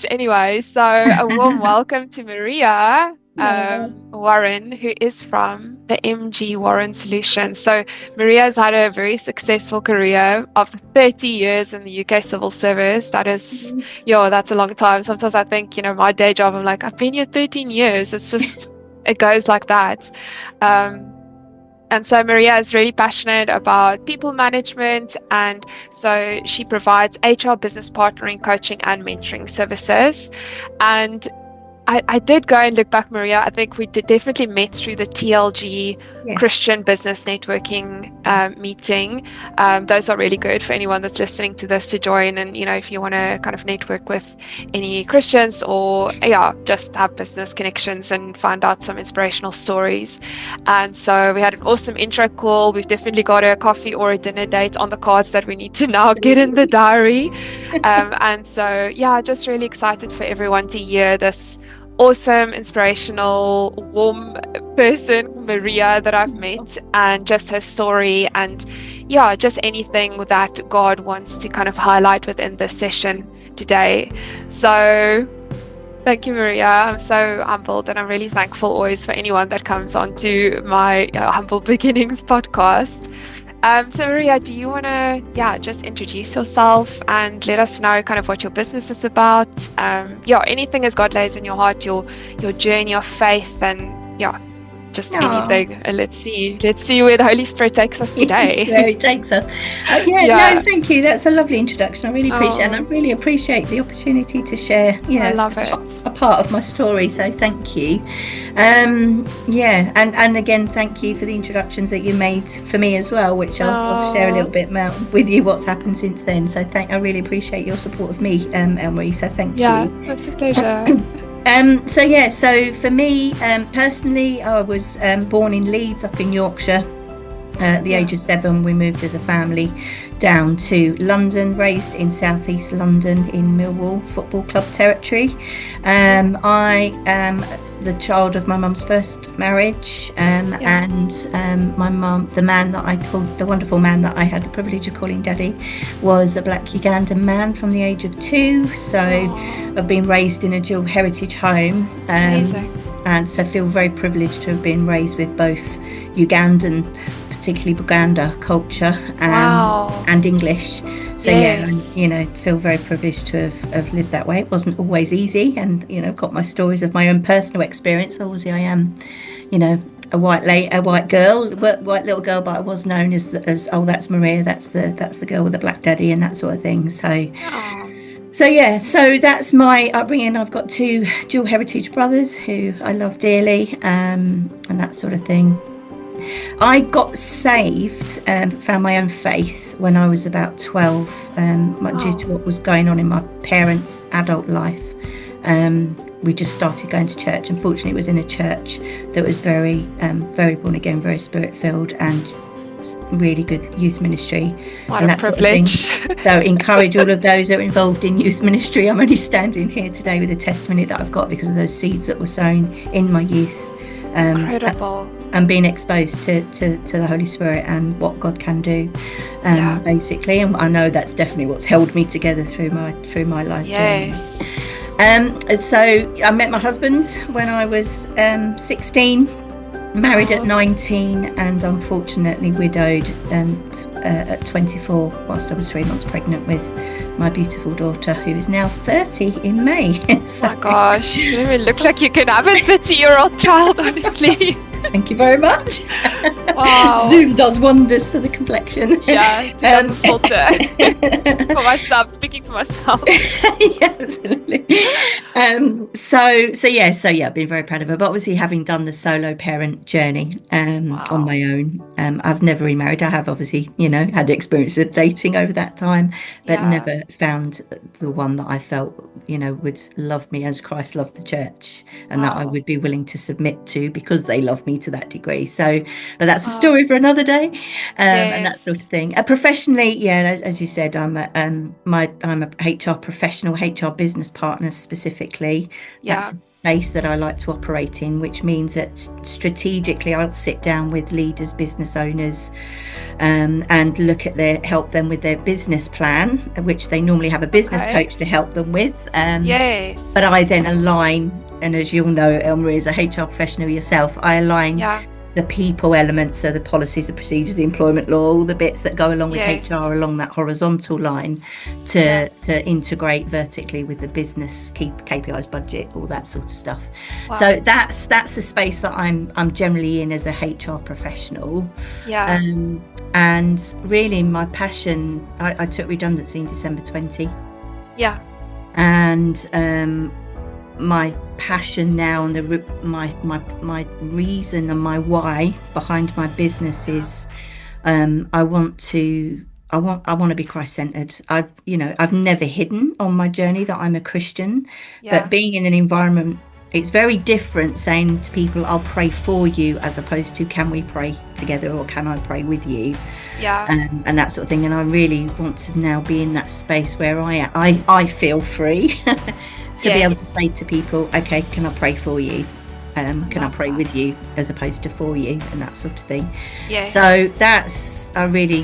much. Anyway, so a warm welcome to Maria No. Warren, who is from the MG Warren Solutions. So Maria has had a very successful career of 30 years in the UK civil service. That is, Mhm. yeah, that's a long time. Sometimes I think, my day job, I'm like, I've been here 13 years. It's just, it goes like that. Um, and so Maria is really passionate about people management, and so she provides HR business partnering, coaching, and mentoring services. And I did go and look back, Maria. I think we did definitely met through the TLG Yeah. Christian Business Networking meeting. Those are really good for anyone that's listening to this to join. And, if you want to kind of network with any Christians or, yeah, just have business connections and find out some inspirational stories. And so we had an awesome intro call. We've definitely got a coffee or a dinner date on the cards that we need to now get in the diary. And so, yeah, just really excited for everyone to hear this awesome, inspirational, warm person, Maria, that I've met, and just her story, and yeah, just anything that God wants to kind of highlight within this session today. So, thank you, Maria. I'm so humbled, and I'm really thankful always for anyone that comes onto my Humble Beginnings podcast. So Maria, do you want to, yeah, just introduce yourself and let us know kind of what your business is about? Yeah, anything as God lays in your heart, your journey of faith, and yeah, just Oh, anything. And let's see where the Holy Spirit takes us where today. it takes us. Yeah, no, Yeah. thank you. That's a lovely introduction. I really appreciate it. And I Oh, really appreciate the opportunity to share, I love it. a part of my story. So thank you. Yeah, and again, thank you for the introductions that you made for me as well, which I'll share a little Oh, bit about with you what's happened since then. So I really appreciate your support of me, Elmarie. So thank yeah, you. that's a pleasure. So for me personally, I was born in Leeds up in Yorkshire. At the Yeah. age of 7, we moved as a family down to London, raised in southeast London in Millwall Football Club territory. I am the child of my mum's first marriage, Yeah. and my mum, the wonderful man that I had the privilege of calling daddy, was a black Ugandan man from the age of 2. So Oh, I've been raised in a dual heritage home, amazing. and so feel very privileged to have been raised with both Ugandan, particularly Buganda culture, Wow. and English. So yeah, Yes. feel very privileged to have lived that way. It wasn't always easy, and got my stories of my own personal experience. Obviously, I am, you know, a white girl, white little girl, but I was known as oh, that's Maria, that's the girl with the black daddy, and that sort of thing. Oh, So that's my upbringing. I've got 2 dual heritage brothers who I love dearly, and that sort of thing. I got saved, found my own faith when I was about 12, due to oh, what was going on in my parents' adult life. We just started going to church. Unfortunately, it was in a church that was very born again, very spirit filled, and really good youth ministry what and a that sort of thing. privilege. So encourage all of those that are involved in youth ministry. I'm only standing here today with a testimony that I've got because of those seeds that were sown in my youth, um, Incredible. and being exposed to the Holy Spirit and what God can do, Yeah. basically. And I know that's definitely what's held me together through my life journey. Yes. So I met my husband when I was 16, married at Oh, 19, and unfortunately widowed and at 24, whilst I was 3 months pregnant with my beautiful daughter, who is now 30 in May. So my gosh. You don't even look like you could have a 30-year-old child, honestly. thank you very much. Wow. Zoom does wonders for the complexion. Yeah, it doesn't filter. For myself, speaking for myself. Yeah, absolutely. So yeah, I've been very proud of her. But obviously, having done the solo parent journey on Wow. my own, I've never remarried. I have obviously, had the experience of dating over that time, but Yeah. never found the one that I felt, would love me as Christ loved the church, and that I Wow. would be willing to submit to because they love me to that degree. So, but that's a Wow. story for another day, and that sort of Yes. thing. Professionally, yeah, as you said, I'm a HR professional, HR business partner specifically. That's Yeah. space that I like to operate in, which means that strategically I'll sit down with leaders, business owners, and help them with their business plan, which they normally have a business coach to help them with. Yes. But I then align, and as you'll know, Elmarie, as a HR professional yourself, I align the people elements, so the policies, the procedures, the employment law, all the bits that go along with HR along that horizontal line to integrate vertically with the business, keep KPIs, budget, all that sort of stuff. Wow. So that's the space that I'm generally in as a HR professional. And really my passion, I took redundancy in December 20. And my passion now and my reason and my why behind my business is I want to be Christ-centered. I've never hidden on my journey that I'm a Christian, but being in an environment, it's very different saying to people, I'll pray for you, as opposed to can we pray together or can I pray with you? And that sort of thing. And I really want to now be in that space where I feel free to be able to say to people, okay, can I pray for you? Can I pray with you, as opposed to for you, and that sort of thing. So I really,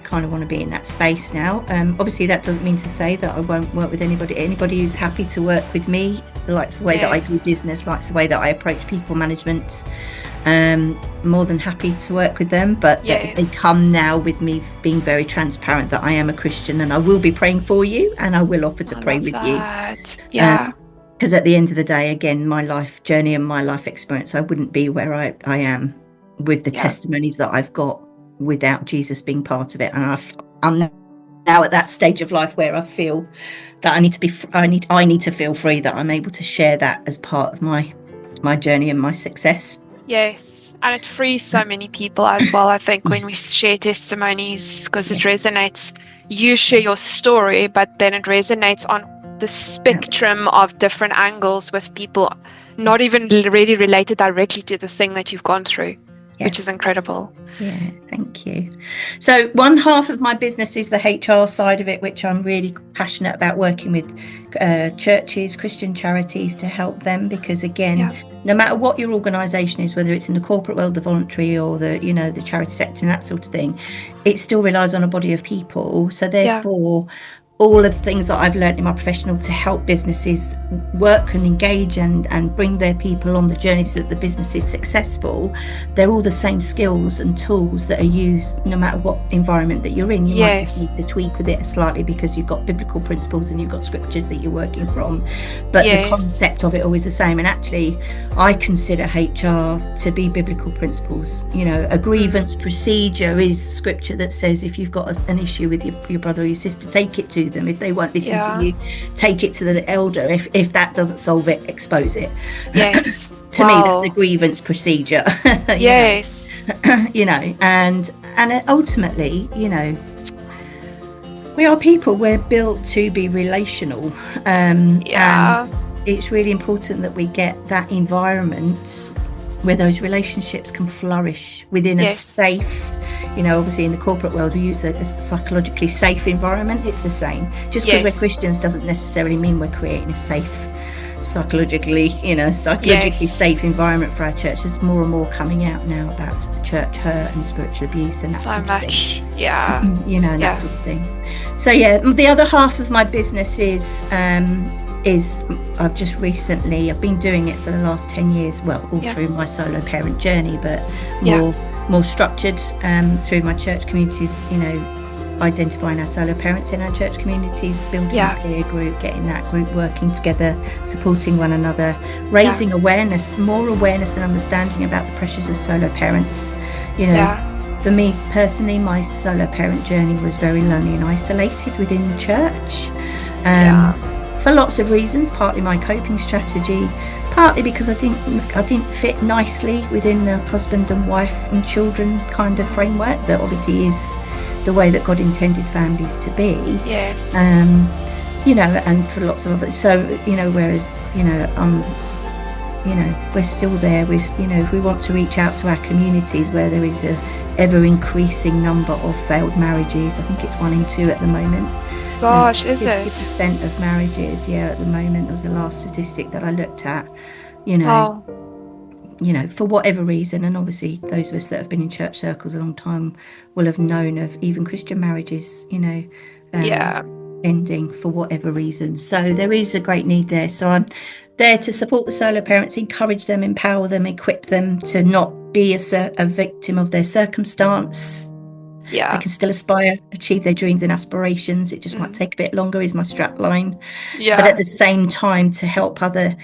kind of want to be in that space now. Obviously that doesn't mean to say that I won't work with anybody who's happy to work with me, likes the way that I do business, likes the way that I approach people management. More than happy to work with them, but they come now with me being very transparent that I am a Christian and I will be praying for you and I will offer to pray with you. Because at the end of the day, again, my life journey and my life experience, I wouldn't be where I am with the testimonies that I've got without Jesus being part of it. And I'm now at that stage of life where I feel that I need to feel free, that I'm able to share that as part of my journey and my success. Yes, and it frees so many people as well, I think, when we share testimonies, because it resonates. You share your story, but then it resonates on the spectrum of different angles with people not even really related directly to the thing that you've gone through, which is incredible. Yeah, thank you. So one half of my business is the HR side of it, which I'm really passionate about, working with churches, Christian charities, to help them, because again, no matter what your organisation is, whether it's in the corporate world, the voluntary, or the charity sector and that sort of thing, it still relies on a body of people. So therefore, all of the things that I've learned in my professional to help businesses work and engage and bring their people on the journey so that the business is successful, they're all the same skills and tools that are used no matter what environment that you're in. You might just need to tweak with it slightly because you've got biblical principles and you've got scriptures that you're working from, but the concept of it always the same. And actually, I consider HR to be biblical principles. A grievance procedure is scripture that says if you've got an issue with your brother or your sister, take it to them. If they won't listen to you, take it to the elder. If that doesn't solve it, expose it. To me, that's a grievance procedure. And ultimately, we are people. We're built to be relational, and it's really important that we get that environment where those relationships can flourish within a safe. Obviously in the corporate world, we use a psychologically safe environment. It's the same. Just because we're Christians doesn't necessarily mean we're creating a safe, psychologically safe environment for our church. There's more and more coming out now about church hurt and spiritual abuse and that sort of thing. And that sort of thing. So the other half of my business is I've been doing it for the last 10 years, through my solo parent journey, but more structured through my church communities, identifying our solo parents in our church communities, building a peer group, getting that group working together, supporting one another, raising more awareness and understanding about the pressures of solo parents. For me personally, my solo parent journey was very lonely and isolated within the church, for lots of reasons, partly my coping strategy, partly because I didn't fit nicely within the husband and wife and children kind of framework that obviously is the way that God intended families to be. And for lots of others. So, whereas, we're still there with, if we want to reach out to our communities where there is a ever increasing number of failed marriages, I think it's 1 in 2 at the moment, gosh, is it? 50% of marriages, yeah, at the moment, there was the last statistic that I looked at, you know, Oh, for whatever reason, and obviously those of us that have been in church circles a long time will have known of even Christian marriages, yeah. ending for whatever reason. So there is a great need there. So I'm there to support the solo parents, encourage them, empower them, equip them to not be a victim of their circumstance. They Yeah. can still aspire, achieve their dreams and aspirations. It just might take a bit longer, is my strap line. But at Yeah. the same time, to help other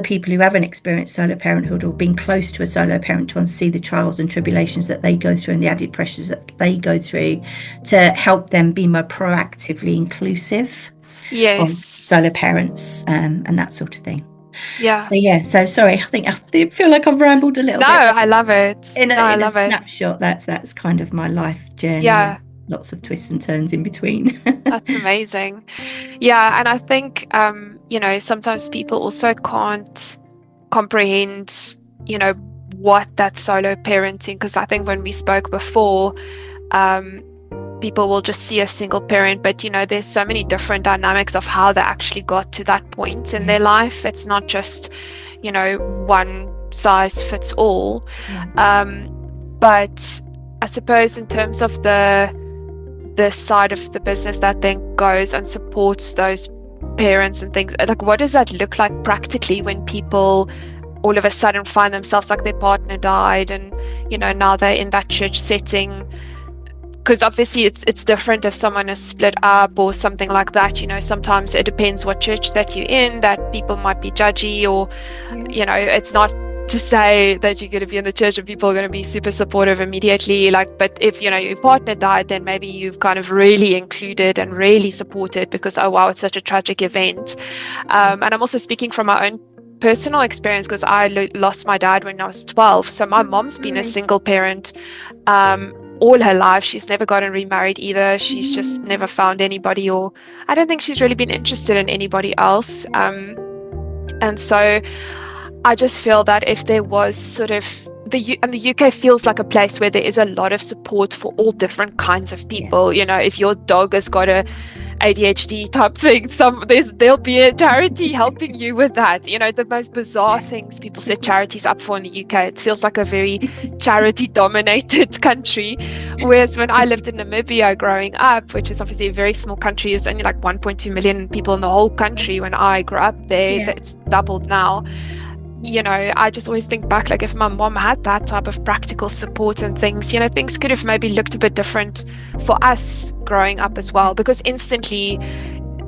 people who haven't experienced solo parenthood or been close to a solo parent to see the trials and tribulations that they go through and the added pressures that they go through, to help them be more proactively inclusive of Yes. solo parents, and that sort of thing. Yeah. So yeah, so sorry, I feel like I've rambled a little No, bit, but I love it. in No, I a love it. snapshot, that's kind of my life journey, and Yeah, lots of twists and turns in between. that's amazing. Yeah, and I think sometimes people also can't comprehend, what that solo parenting, because I think when we spoke before, um, people will just see a single parent, but there's so many different dynamics of how they actually got to that point in Yeah. their life. It's not just, one size fits all. Yeah. But I suppose in terms of the side of the business that then goes and supports those parents and things, like what does that look like practically when people all of a sudden find themselves like their partner died and now they're in that church setting? Because obviously it's different if someone is split up or something like that. Sometimes it depends what church that you're in, that people might be judgy, or it's not to say that you're going to be in the church and people are going to be super supportive immediately, but if your partner died, then maybe you've kind of really included and really supported because, oh wow, it's such a tragic event. And I'm also speaking from my own personal experience because I lost my dad when I was 12. So my mom's been a single parent all her life. She's never gotten remarried either. She's just never found anybody, or I don't think she's really been interested in anybody else. And so I just feel that if there was sort of and the UK feels like a place where there is a lot of support for all different kinds of people. If your dog has got a ADHD type thing, there'll be a charity helping you with that. The most bizarre things people set charities up for in the UK. It feels like a very charity dominated country. Whereas when I lived in Namibia growing up, which is obviously a very small country, there's only like 1.2 million people in the whole country when I grew up there. Yeah. It's doubled now. I just always think back, like if my mom had that type of practical support and things, things could have maybe looked a bit different for us growing up as well. Because instantly,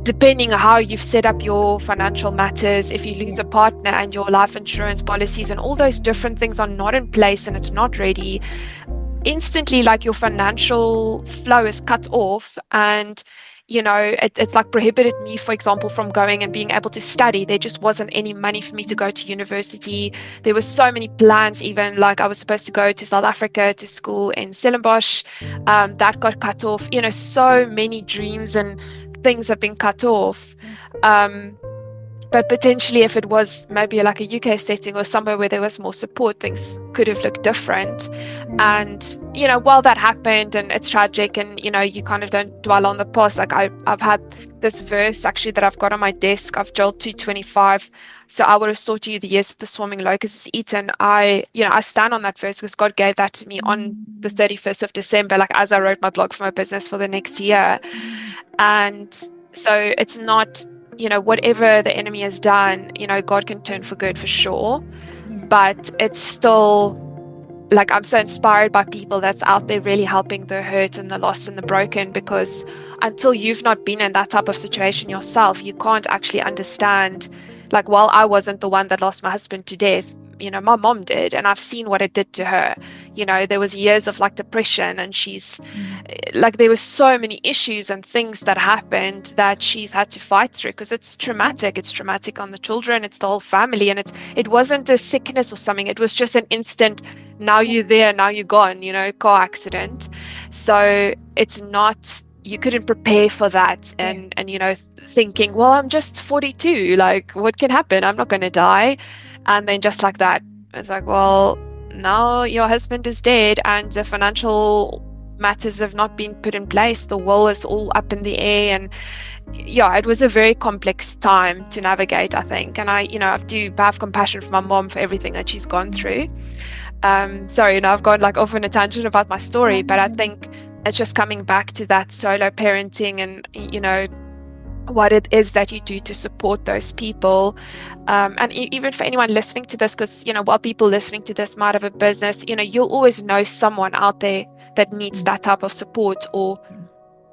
depending on how you've set up your financial matters, if you lose a partner and your life insurance policies and all those different things are not in place and it's not ready, instantly like your financial flow is cut off, and it's like prohibited me, for example, from going and being able to study. There just wasn't any money for me to go to university. There were so many plans, even like I was supposed to go to South Africa to school in Stellenbosch, that got cut off. So many dreams and things have been cut off. But potentially if it was maybe like a UK setting or somewhere where there was more support, things could have looked different. And while that happened and it's tragic, and you kind of don't dwell on the past, like I've had this verse actually that I've got on my desk of Joel 2:25. So I will restore to you the years that the swarming locust has eaten. I stand on that verse because God gave that to me on the 31st of December, like as I wrote my blog for my business for the next year. And so it's not, whatever the enemy has done, God can turn for good for sure. But it's still like I'm so inspired by people that's out there really helping the hurt and the lost and the broken, because until you've not been in that type of situation yourself, you can't actually understand. Like, while I wasn't the one that lost my husband to death, my mom did, and I've seen what it did to her. There was years of like depression, and she's like, there were so many issues and things that happened that she's had to fight through, because it's traumatic on the children, it's the whole family. And it wasn't a sickness or something, it was just an instant, now you're there, now you're gone, car accident. So it's not, you couldn't prepare for that. And thinking, well, I'm just 42, like what can happen, I'm not going to die. And then just like that, it's like, well, now your husband is dead and the financial matters have not been put in place. The will is all up in the air. And yeah, it was a very complex time to navigate, I think. And I do have compassion for my mom for everything that she's gone through. Sorry, I've gone like off on a tangent about my story, but I think it's just coming back to that solo parenting and, what it is that you do to support those people. And even for anyone listening to this, because, while people listening to this might have a business, you'll always know someone out there that needs that type of support, or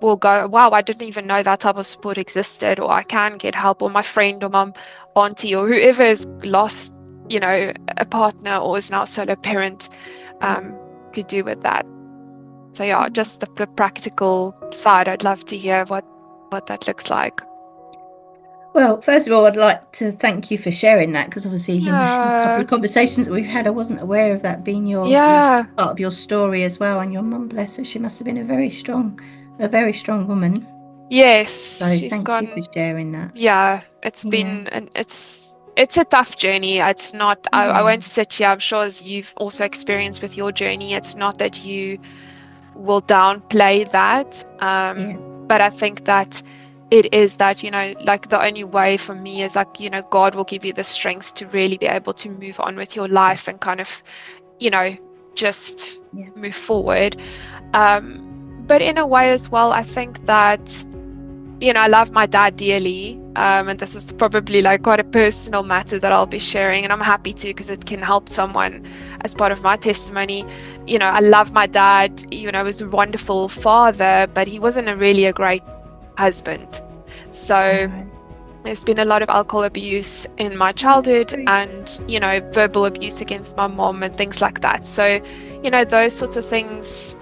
will go, wow, I didn't even know that type of support existed, or I can get help, or my friend or my auntie or whoever has lost, a partner or is now a solo parent, could do with that. So yeah, just the practical side, I'd love to hear what that looks like. Well, first of all, I'd like to thank you for sharing that, because obviously in a couple Yeah, of conversations that we've had, I wasn't aware of that being your yeah, part of your story as well. And your mum, bless her, she must have been a very strong woman. yes, So she's thank you for gone. sharing that. Yeah, it's Yeah, been, and it's a tough journey. It's not, I yeah, won't sit here, I'm sure, as you've also experienced with your journey, it's not that you will downplay that. yeah, But I think that it is that, like the only way for me is like, God will give you the strength to really be able to move on with your life and kind of, you know, just yeah, move forward. But in a way as well, I think that, I love my dad dearly. And this is probably like quite a personal matter that I'll be sharing, and I'm happy to because it can help someone as part of my testimony. I love my dad. He was a wonderful father, but he wasn't really a great husband. So right, there's been a lot of alcohol abuse in my childhood and, verbal abuse against my mom and things like that. So, those sorts of things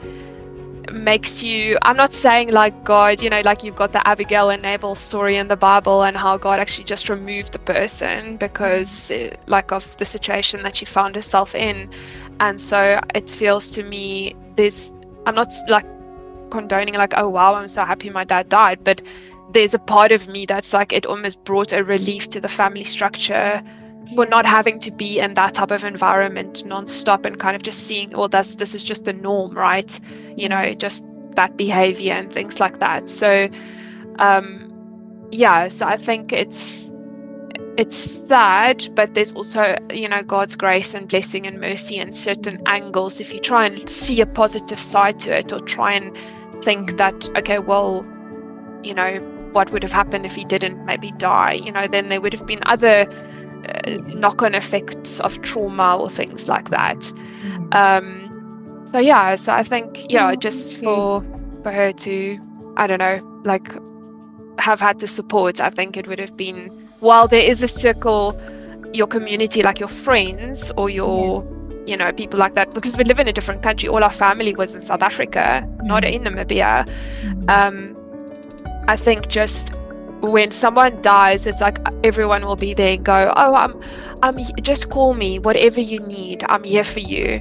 makes you, I'm not saying like God, like you've got the Abigail and Nabal story in the Bible and how God actually just removed the person because like of the situation that she found herself in. And so it feels to me I'm not like condoning like, oh wow, I'm so happy my dad died, but there's a part of me that's like, it almost brought a relief to the family structure for not having to be in that type of environment nonstop and kind of just seeing, well, this is just the norm, right? Just that behavior and things like that. So, so I think it's sad, but there's also, God's grace and blessing and mercy in certain angles. If you try and see a positive side to it, or try and think that, okay, well, what would have happened if he didn't maybe die? Then there would have been other knock-on effects of trauma or things like that. So I think, just for her to, I don't know, like have had the support, I think it would have been, while there is a circle, your community, like your friends or your, people like that, because we live in a different country. All our family was in South Africa, not in Namibia. I think just when someone dies, it's like everyone will be there and go, oh, I'm just call me, whatever you need, I'm here for you.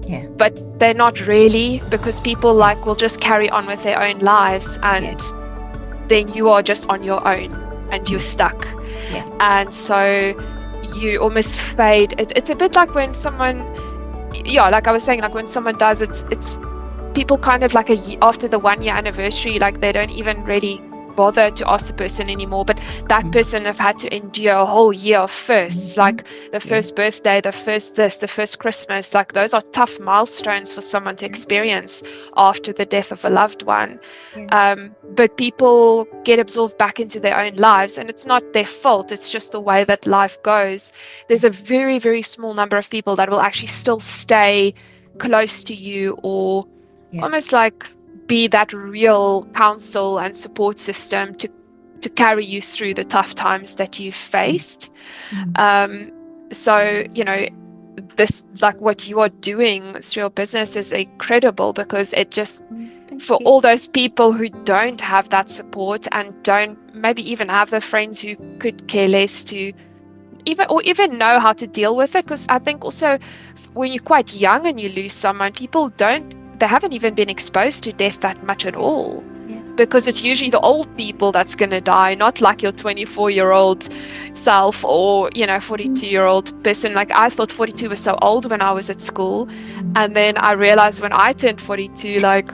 yeah. But they're not really, because people like will just carry on with their own lives, and then you are just on your own and you're stuck. And so you almost fade. It's a bit like when someone, like I was saying, like when someone dies, it's people kind of like after the 1 year anniversary, like they don't even really bother to ask the person anymore, but that person have had to endure a whole year of firsts, like the first birthday, the first Christmas. Like those are tough milestones for someone to experience after the death of a loved one. But people get absorbed back into their own lives, and it's not their fault, it's just the way that life goes. There's a very, very small number of people that will actually still stay close to you, or almost like be that real counsel and support system to carry you through the tough times that you've faced. So, this, like what you are doing through your business, is incredible, because it just, for all those people who don't have that support and don't maybe even have the friends who could care less to even know how to deal with it. Because I think also when you're quite young and you lose someone, they haven't even been exposed to death that much at all, because it's usually the old people that's going to die, not like your 24-year-old self or 42-year-old person. Like I thought 42 was so old when I was at school, and then I realized when I turned 42, like,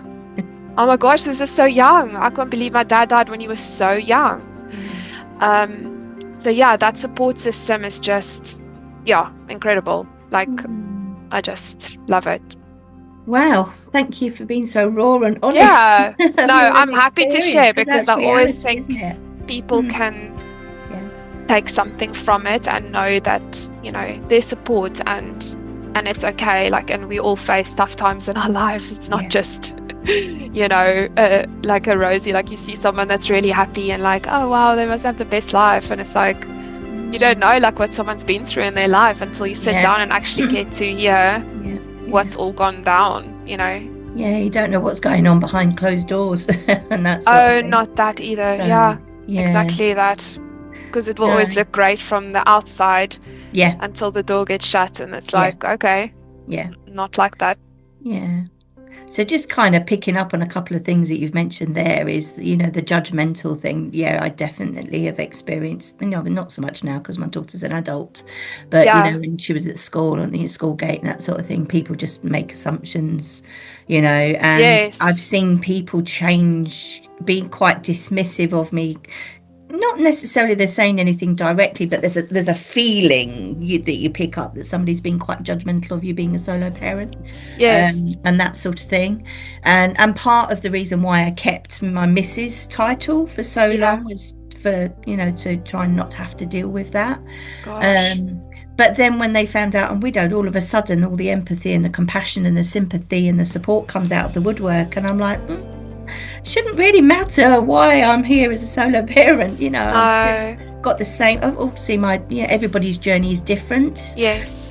Oh my gosh, this is so young. I can't believe my dad died when he was so young. So yeah, that support system is just, yeah, incredible. Like, I just love it. Wow, thank you for being so raw and honest Yeah. of No, your I'm own happy to experience, share because because that's I always reality, isn't think it? people can Yeah. take something from it and know that, there's support and it's okay. Like, and we all face tough times in our lives. It's not Yeah. just, like a rosy, like you see someone that's really happy and like, oh wow, they must have the best life. And it's like, you don't know like what someone's been through in their life until you sit Yeah. down and actually get to hear what's all gone down. Yeah, you don't know what's going on behind closed doors and that sort of Oh, thing. not that either. So, Yeah, yeah. exactly that. Because it will No. always look great from the outside Yeah. until the door gets shut, and it's Yeah. like, okay, Yeah. not like that. Yeah. So just kind of picking up on a couple of things that you've mentioned there is, the judgmental thing. Yeah, I definitely have experienced, but not so much now because my daughter's an adult, but, Yeah. when she was at school on the school gate and that sort of thing, people just make assumptions, and I've Yes. seen people change, being quite dismissive of me. Not necessarily they're saying anything directly, but there's a feeling that you pick up that somebody's been quite judgmental of you being a solo parent, Yes. and that sort of thing. And part of the reason why I kept my Mrs. title for so Yeah. long was for, to try and not have to deal with that. Gosh. But then when they found out I'm widowed, all of a sudden all the empathy and the compassion and the sympathy and the support comes out of the woodwork, and I'm like, shouldn't really matter why I'm here as a solo parent. I'm still got the same. Obviously, everybody's journey is different. Yes.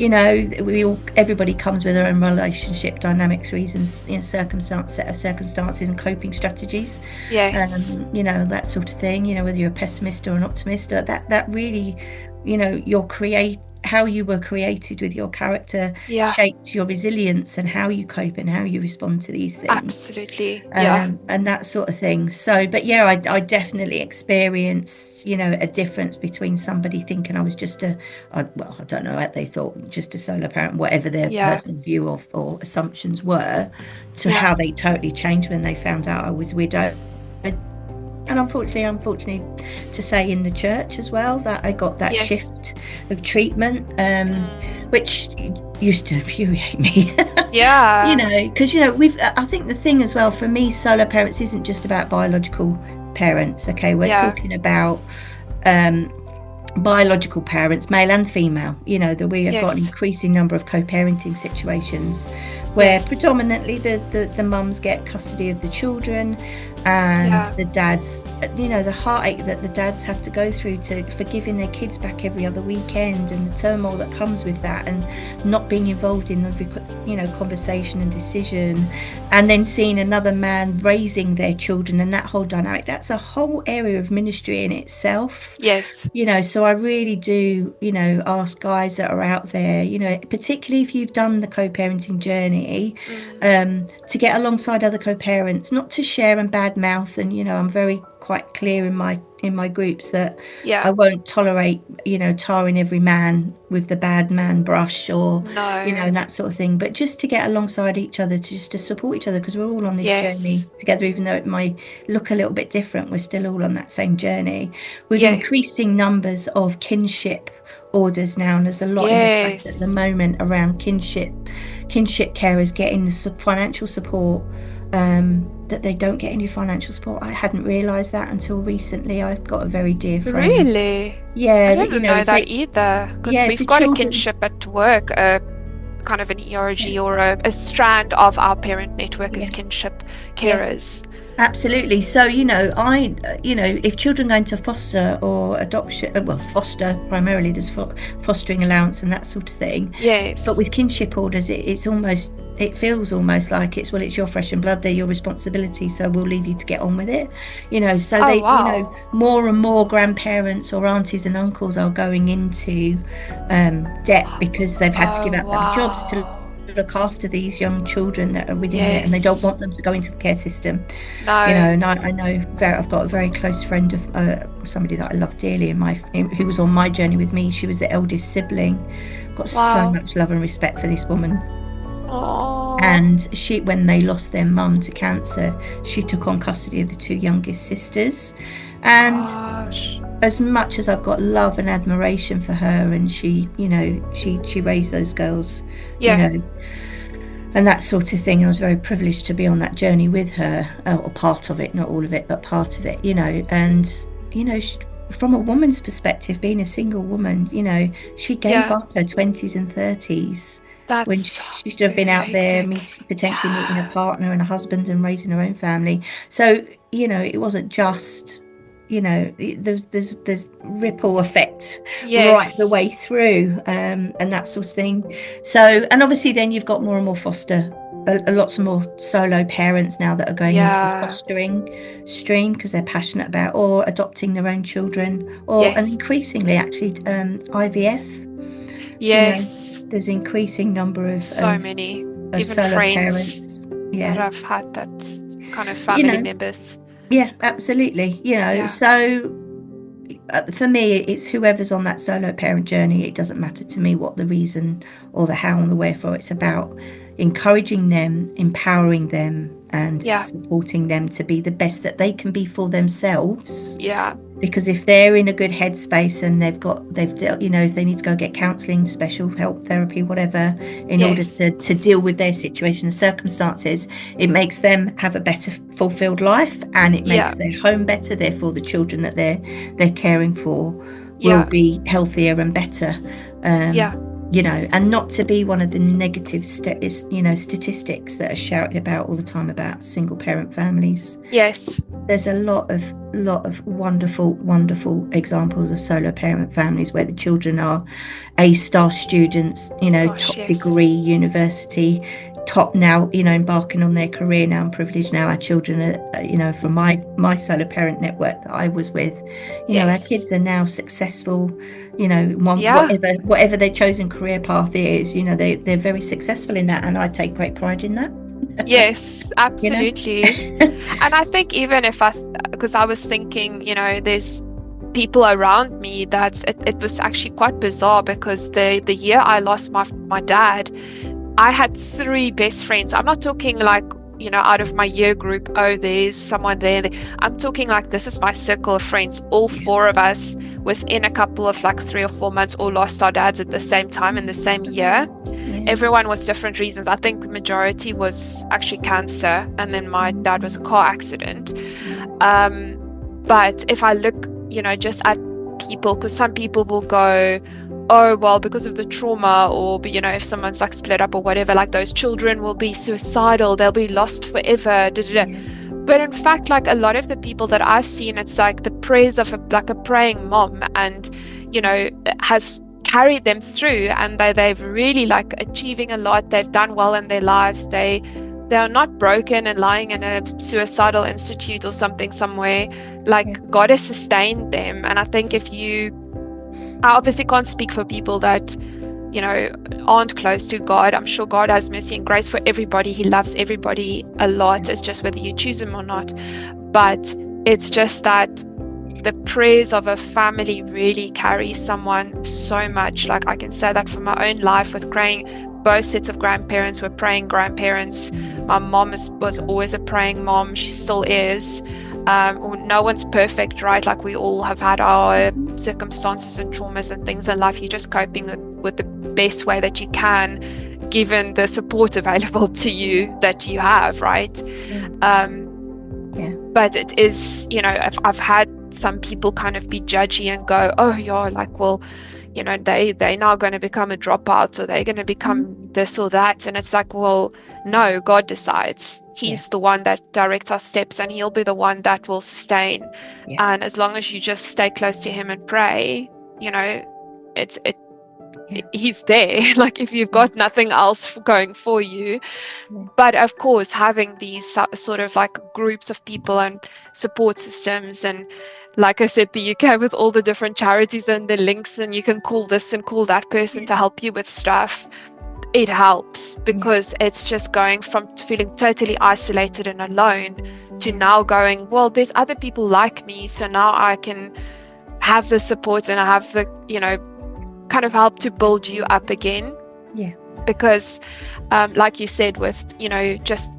Everybody comes with their own relationship dynamics, reasons, set of circumstances and coping strategies. Yes. That sort of thing. Whether you're a pessimist or an optimist, that really, how you were created with your character shaped your resilience and how you cope and how you respond to these things. Absolutely. Yeah. And that sort of thing. So, but yeah, I definitely experienced, a difference between somebody thinking I was just I don't know what they thought, just a solo parent, whatever their personal view of or assumptions were, to how they totally changed when they found out I was widowed. And unfortunately to say, in the church as well, that I got that shift of treatment, which used to infuriate me. Yeah. Because I think the thing as well for me, solo parents isn't just about biological parents. Okay, we're talking about biological parents, male and female. That we have got an increasing number of co-parenting situations where predominantly the mums get custody of the children, and the dads, the heartache that the dads have to go through for giving their kids back every other weekend, and the turmoil that comes with that, and not being involved in the conversation and decision, and then seeing another man raising their children, and that whole dynamic, that's a whole area of ministry in itself. Yes. So I really do, ask guys that are out there, particularly if you've done the co-parenting journey, to get alongside other co-parents, not to share and badmouth. And I'm very quite clear in my groups that I won't tolerate tarring every man with the bad man brush, or that sort of thing, but just to get alongside each other, to support each other, because we're all on this journey together. Even though it might look a little bit different, we're still all on that same journey, with increasing numbers of kinship orders now, and there's a lot in the press at the moment around kinship carers getting the financial support, that they don't get any financial support. I hadn't realised that until recently. I've got a very dear friend. Really? Yeah. I didn't know that either. Because we've got a kinship at work, kind of an ERG or a strand of our parent network is kinship carers. Absolutely. So, if children go into foster or adoption, foster primarily, there's fostering allowance and that sort of thing. Yes. But with kinship orders, it feels almost like it's your flesh and blood, they're your responsibility, so we'll leave you to get on with it. More and more grandparents or aunties and uncles are going into debt because they've had to give up their jobs to look after these young children that are within it, and they don't want them to go into the care system. No. And I know I've got a very close friend of somebody that I love dearly, who was on my journey with me. She was the eldest sibling. Got so much love and respect for this woman. Aww. And when they lost their mum to cancer, she took on custody of the two youngest sisters. And gosh. as much as I've got love and admiration for her, and she raised those girls, Yeah. And that sort of thing. And I was very privileged to be on that journey with her, or part of it, not all of it, but part of it, And, from a woman's perspective, being a single woman, she gave up her 20s and 30s when That's she should have been out very there hectic. potentially meeting a Yeah. partner and a husband and raising her own family. So, it wasn't just, there's ripple effects right the Yes. way through, and that sort of thing. So, and obviously then you've got more and more lots of more solo parents now that are going into the Yeah. fostering stream because they're passionate about or adopting their own children, and Yes. increasingly actually IVF. Yes. There's increasing number So many, of even solo friends parents. that Yeah, have had that kind of family members. yeah, absolutely. Yeah. So for me, it's whoever's on that solo parent journey. It doesn't matter to me what the reason or the how and the wherefore. It's about encouraging them, empowering them, and Yeah. supporting them to be the best that they can be for themselves. Yeah. Because if they're in a good headspace and if they need to go get counselling, special help, therapy, whatever, in order Yes. to deal with their situation and circumstances, it makes them have a better fulfilled life, and it makes their home better. Therefore, the children that they're caring for will be healthier and better. And not to be one of the negative statistics that are shouted about all the time about single parent families. Yes. There's a lot of wonderful examples of solo parent families where the children are A-star students, top degree, university, top now, embarking on their career now and privileged now. Our children are, from my solo parent network that I was with, our kids are now successful, whatever their chosen career path is, they're very successful in that, and I take great pride in that. Yes, absolutely. And I think even because I was thinking, there's people around me that it was actually quite bizarre because the year I lost my dad, I had 3 best friends. I'm not talking like, out of my year group, there's someone there. I'm talking like this is my circle of friends. All 4 of us within a couple of 3 or 4 months all lost our dads at the same time in the same year. Everyone was different reasons. I think the majority was actually cancer, and then my dad was a car accident. But if I look, just at people, because some people will go, oh, well, because of the trauma, or, if someone's split up or whatever, those children will be suicidal, they'll be lost forever. But in fact, a lot of the people that I've seen, it's the prayers of a praying mom, and, has carried them through, and they've really achieving a lot. They've done well in their lives. They are not broken and lying in a suicidal institute or something somewhere. God has sustained them. And I think I obviously can't speak for people that aren't close to God. I'm sure God has mercy and grace for everybody. He loves everybody a lot. It's just whether you choose him or not. But it's just that the prayers of a family really carry someone so much. I can say that from my own life with praying. Both sets of grandparents were praying grandparents. My mom was always a praying mom. She still is. No one's perfect, right? We all have had our circumstances and traumas and things in life. You're just coping with the best way that you can, given the support available to you that you have, right? But it is, I've had some people kind of be judgy and go, oh, yeah, well, they're now going to become a dropout, or they're going to become this or that. And it's well, no, God decides. He's the one that directs our steps, and he'll be the one that will sustain. And as long as you just stay close to him and pray, he's there. If you've got nothing else going for you. But of course, having these sort of groups of people and support systems, and like I said, the UK with all the different charities and the links, and you can call this and call that person to help you with stuff. It helps, because it's just going from feeling totally isolated and alone to now going, well, there's other people like me, so now I can have the support and I have the, kind of help to build you up again. because like you said, with, just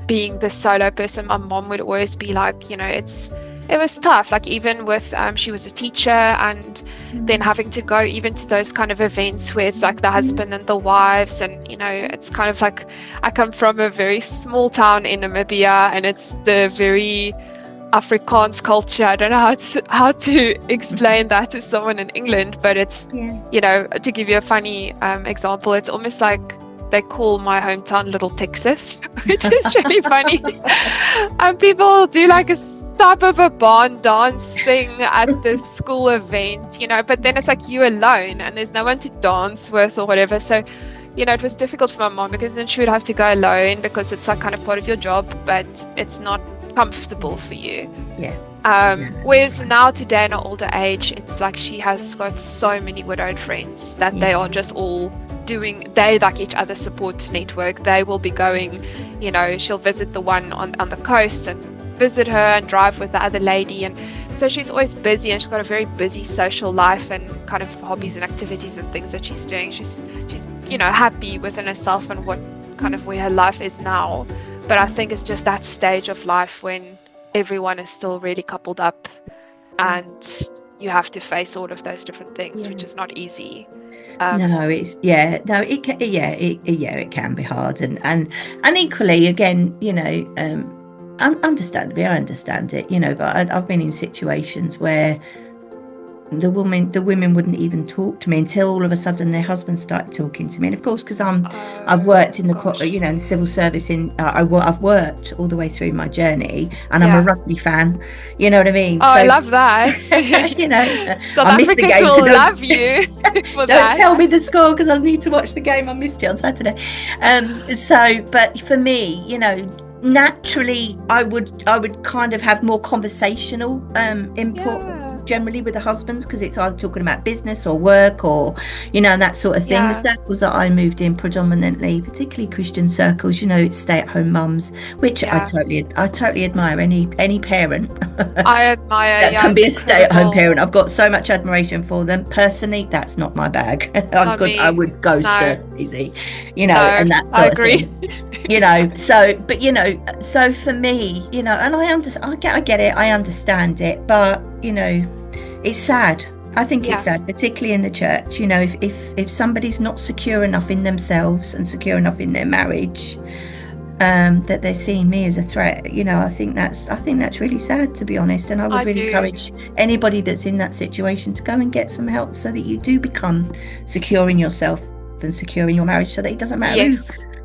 being the solo person, my mom would always be like, it was tough. Like, even with she was a teacher, and then having to go even to those kind of events where it's like the husband and the wives, and it's kind of like, I come from a very small town in Namibia, and it's the very Afrikaans culture. I don't know how to explain that to someone in England, but it's, to give you a funny example, it's almost like they call my hometown Little Texas, which is really funny. And people do like a type of a barn dance thing at the school event, but then it's like you alone and there's no one to dance with or whatever. So, it was difficult for my mom, because then she would have to go alone, because it's like kind of part of your job, but it's not comfortable for you. Whereas now, today, in her older age, it's like she has got so many widowed friends that they are just all they like each other's support network. They will be going, she'll visit the one on the coast and visit her and drive with the other lady, and so she's always busy, and she's got a very busy social life and kind of hobbies and activities and things that she's doing. She's happy within herself and what kind of where her life is now. But I think it's just that stage of life when everyone is still really coupled up, and you have to face all of those different things, which is not easy. It can be hard, and equally, again, understandably, I understand it, but I've been in situations where the women wouldn't even talk to me until all of a sudden their husbands started talking to me. And of course, because I've worked in the civil service, I've worked all the way through my journey, and I'm a rugby fan, you know what I mean? I love that. South I missed the game, will love you for don't tell me the score, because I need to watch the game. I missed it on Saturday. But for me, naturally I would kind of have more conversational input generally with the husbands, because it's either talking about business or work or and that sort of thing. The circles that I moved in, predominantly, particularly Christian circles, it's stay-at-home mums, which I totally admire. Any parent I admire that can be a stay-at-home parent, I've got so much admiration for them. Personally, that's not my bag. I would go stir crazy, and that sort I agree. So for me, and I get it, I understand it, but it's sad. I think it's sad, particularly in the church. If somebody's not secure enough in themselves and secure enough in their marriage, that they're seeing me as a threat. I think that's really sad, to be honest. And I would really encourage anybody that's in that situation to go and get some help, so that you do become secure in yourself and secure in your marriage, so that it doesn't matter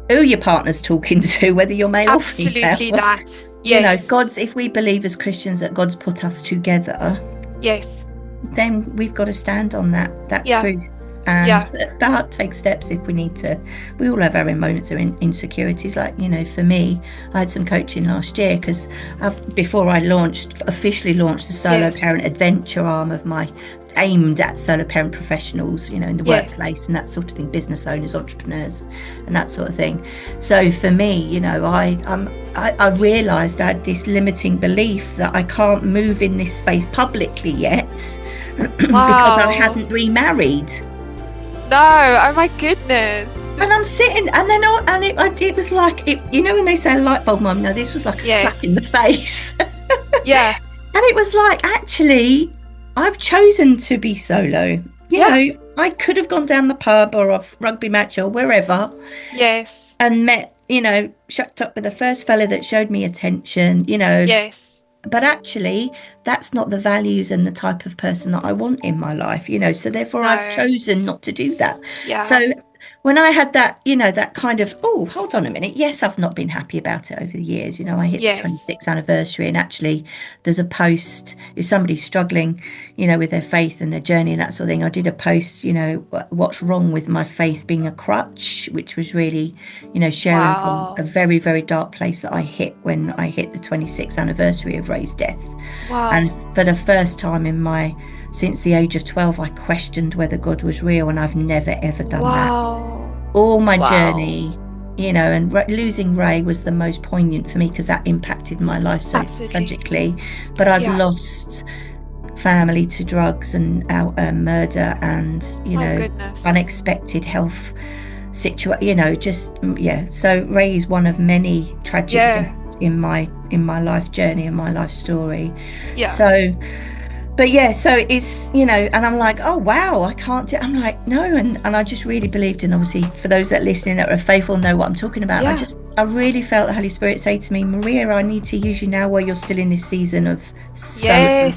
who your partner's talking to, whether you're male or female. Absolutely that. Yes. If we believe as Christians that God's put us together, then we've got to stand on that truth. But take steps if we need to. We all have our own moments of insecurities. Like, for me, I had some coaching last year, because before I officially launched the solo parent adventure arm of my, aimed at solo parent professionals, in the workplace and that sort of thing, business owners, entrepreneurs, and that sort of thing. So for me, I realised I had this limiting belief that I can't move in this space publicly yet because I hadn't remarried. No, oh my goodness. And I'm sitting, and then it was like, when they say light bulb mum, no, this was like a slap in the face. And it was like, actually, I've chosen to be solo. I could have gone down the pub or a rugby match or wherever. Yes. And met, shucked up with the first fella that showed me attention, Yes. But actually, that's not the values and the type of person that I want in my life, so therefore I've chosen not to do that. So when I had that, that kind of, oh, hold on a minute. Yes, I've not been happy about it over the years. I hit the 26th anniversary, and actually there's a post, if somebody's struggling, with their faith and their journey and that sort of thing, I did a post, what's wrong with my faith being a crutch, which was really, sharing from a very, very dark place that I hit when I hit the 26th anniversary of Ray's death. And for the first time since the age of 12, I questioned whether God was real, and I've never, ever done that. All my journey, and losing Ray was the most poignant for me, because that impacted my life so tragically. But I've lost family to drugs and murder and, unexpected health So Ray is one of many tragic Yeah. deaths in my life journey and my life story. Yeah. So so it's, and I'm like, oh wow, I can't do I'm like, no, and I just really believed, and obviously for those that are listening that are faithful know what I'm talking about. Yeah. I really felt the Holy Spirit say to me, Maria, I need to use you now while you're still in this season of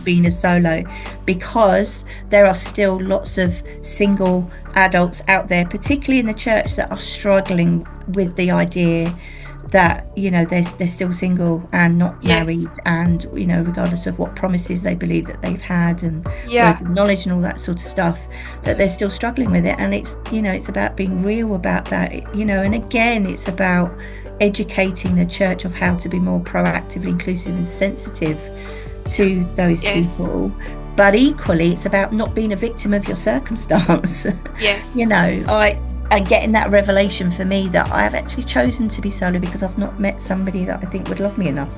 being a solo, because there are still lots of single adults out there, particularly in the church, that are struggling with the idea that they're still single and not married, and regardless of what promises they believe that they've had and words of knowledge and all that sort of stuff, that they're still struggling with it. And it's about being real about that, and again, it's about educating the church of how to be more proactively inclusive and sensitive to those people. But equally, it's about not being a victim of your circumstance. And getting that revelation for me that I have actually chosen to be solo because I've not met somebody that I think would love me enough.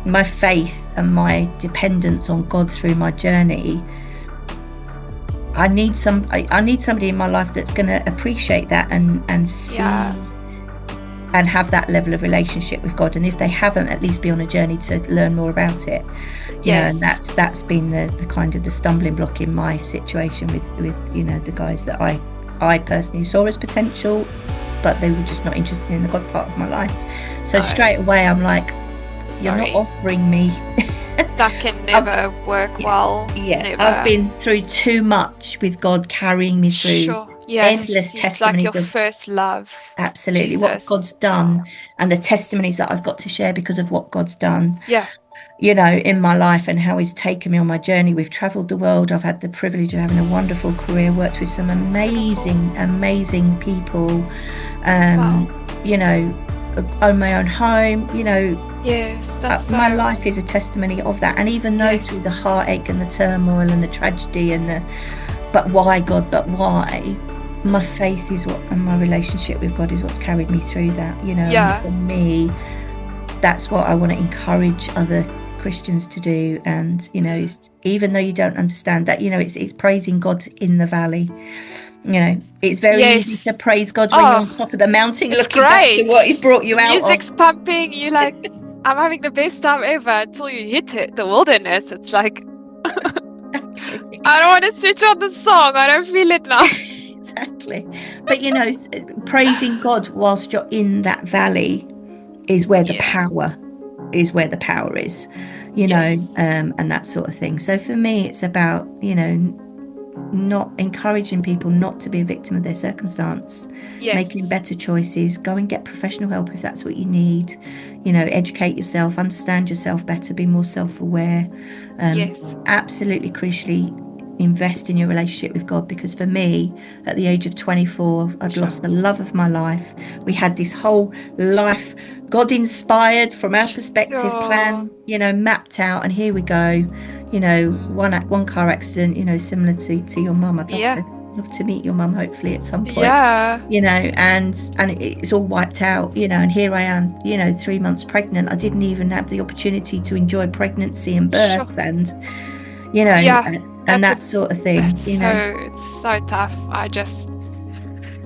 My faith and my dependence on God through my journey, I need somebody in my life that's going to appreciate that and see and have that level of relationship with God. And if they haven't, at least be on a journey to learn more about it. And that's been the kind of the stumbling block in my situation with the guys that I personally saw as potential, but they were just not interested in the God part of my life. So straight away I'm like, you're not offering me. That can never work well. Never. I've been through too much with God carrying me through endless testimonies, like your first love. Absolutely, Jesus. What God's done and the testimonies that I've got to share because of what God's done. In my life and how he's taken me on my journey. We've traveled the world. I've had the privilege of having a wonderful career, worked with some amazing people, own my own home, my life is a testimony of that. And even though through the heartache and the turmoil and the tragedy and but why God, but why, my faith is and my relationship with God is what's carried me through that, And for me, that's what I want to encourage other Christians to do. And even though you don't understand that, it's praising God in the valley. It's very easy to praise God when you're on top of the mountain, looking back to what he's brought you out of. Music's pumping, you like, I'm having the best time ever, until you hit it, the wilderness. It's like, I don't want to switch on the song, I don't feel it now. Exactly. But praising God whilst you're in that valley is where the power is, and that sort of thing. So for me, it's about not encouraging people not to be a victim of their circumstance, making better choices, go and get professional help if that's what you need, educate yourself, understand yourself better, be more self-aware, absolutely crucially invest in your relationship with God, because for me at the age of 24 I'd lost the love of my life. We had this whole life God inspired from our perspective plan, mapped out, and here we go, one car accident, similar to your mum. I'd love to meet your mum hopefully at some point, and it's all wiped out, and here I am, 3 months pregnant. I didn't even have the opportunity to enjoy pregnancy and birth and and that sort of thing. It's so tough. I just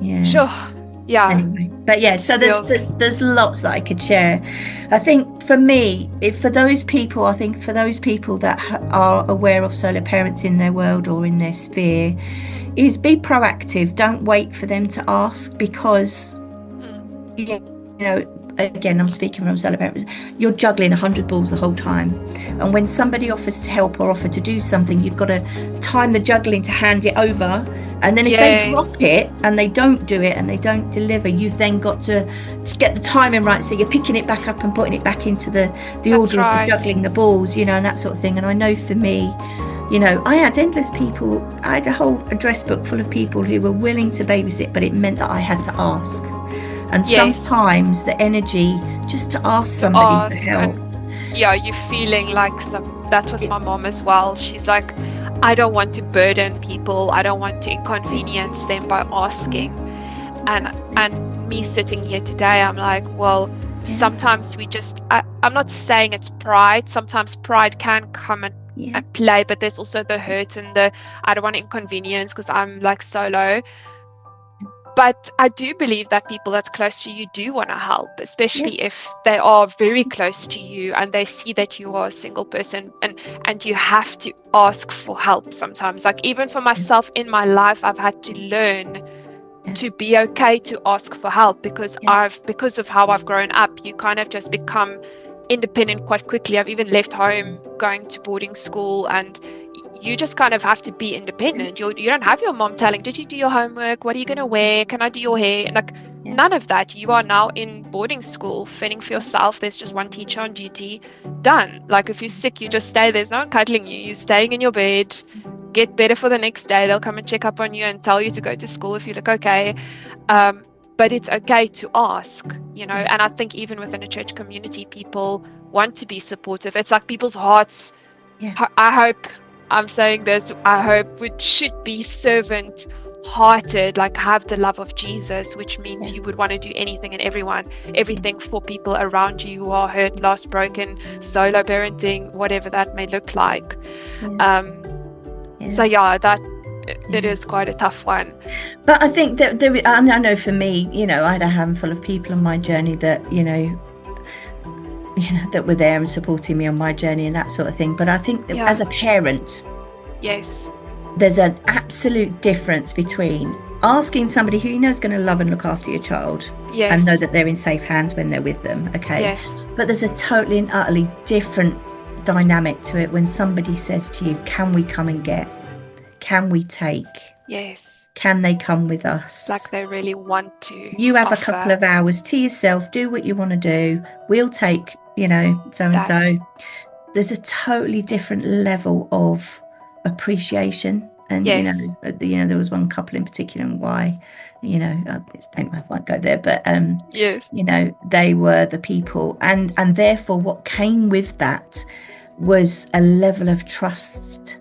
anyway, but so there's lots that I could share. I think for me, for those people that are aware of solo parents in their world or in their sphere, is be proactive. Don't wait for them to ask, because again, I'm speaking from solo parents, you're juggling 100 balls the whole time, and when somebody offers to help or offer to do something, you've got to time the juggling to hand it over. And then if they drop it and they don't do it and they don't deliver, you've then got to get the timing right, so you're picking it back up and putting it back into the order of juggling the balls, and that sort of thing. And I know for me, I had endless people. I had a whole address book full of people who were willing to babysit, but it meant that I had to ask. And sometimes the energy just to ask somebody for help. You're feeling like that was my mom as well. She's like, I don't want to burden people. I don't want to inconvenience them by asking. And me sitting here today, I'm like, well, sometimes I'm not saying it's pride. Sometimes pride can come and play, but there's also the hurt and I don't want to inconvenience because I'm like solo. But I do believe that people that's close to you do want to help, Yeah. especially if they are very close to you and they see that you are a single person, and you have to ask for help sometimes. Like even for Yeah. myself in my life, I've had to learn Yeah. to be okay to ask for help, because Yeah. because of how I've grown up, you kind of just become independent quite quickly. I've even left home going to boarding school, and you just kind of have to be independent. You don't have your mom telling, did you do your homework? What are you going to wear? Can I do your hair? Like Yeah. none of that. You are now in boarding school, fending for yourself. There's just one teacher on duty. Done. Like if you're sick, you just stay. There's no one cuddling you. You're staying in your bed. Get better for the next day. They'll come and check up on you and tell you to go to school if you look okay. Um, but it's okay to ask, Yeah. and I think even within a church community, people want to be supportive. It's like people's hearts, Yeah. I hope, I'm saying this, I hope it should be servant hearted, like have the love of Jesus, which means Yeah. you would want to do anything and everything for people around you who are hurt, lost, broken, solo parenting, whatever that may look like. Yeah. So yeah, that it Yeah. is quite a tough one. But I think that I know for me, I had a handful of people on my journey that, that were there and supporting me on my journey and that sort of thing. But I think that as a parent, yes, there's an absolute difference between asking somebody who you know is going to love and look after your child yes, and know that they're in safe hands when they're with them. Okay. yes, But there's a totally and utterly different dynamic to it when somebody says to you, can we come and get? Can we take? yes. Can they come with us? Like they really want to. You have offer. a couple of hours to yourself, do what you want to do. We'll take, so and so. There's a totally different level of appreciation. And, yes. There was one couple in particular, and why, I won't go there, but, yes. They were the people. And therefore, what came with that was a level of trust